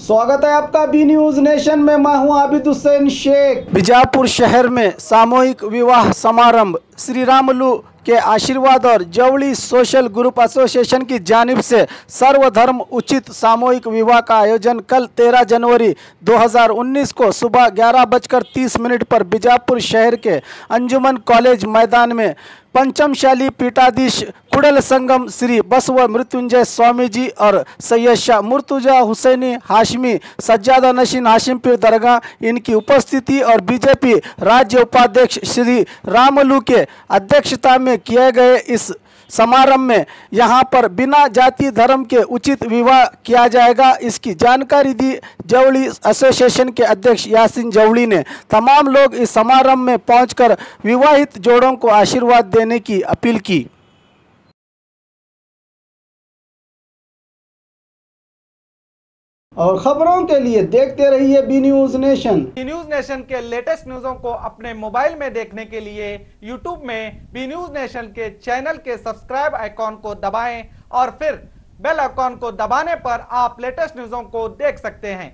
स्वागत है आपका बी न्यूज नेशन में। मैं हूं आबिद हुसैन शेख। बीजापुर शहर में सामूहिक विवाह समारंभ श्री रामुलु के आशीर्वाद और जवली सोशल ग्रुप एसोसिएशन की जानिब से सर्वधर्म उचित सामूहिक विवाह का आयोजन कल 13 जनवरी 2019 को सुबह 11:30 पर बीजापुर शहर के अंजुमन कॉलेज मैदान में पंचमशाली पीठाधीश कुड़ल संगम श्री बसव मृत्युंजय स्वामी जी और सैयद शाह मुर्तुजा हुसैनी हाशमी सज्जादा नशीन हाशिमपुर दरगाह इनकी उपस्थिति और बीजेपी राज्य उपाध्यक्ष श्री रामुलु के अध्यक्षता में किए गए इस समारंभ में यहां पर बिना जाति धर्म के उचित विवाह किया जाएगा। इसकी जानकारी दी जवली एसोसिएशन के अध्यक्ष यासीन जवली ने। तमाम लोग इस समारंभ में पहुंचकर विवाहित जोड़ों को आशीर्वाद देने की अपील की। और खबरों के लिए देखते रहिए B News Nation. B News Nation के लेटेस्ट न्यूज़ों को अपने मोबाइल में देखने के लिए यूट्यूब में बी न्यूज नेशन के चैनल के सब्सक्राइब आइकॉन को दबाएं और फिर बेल आइकॉन को दबाने पर आप लेटेस्ट न्यूज़ों को देख सकते हैं।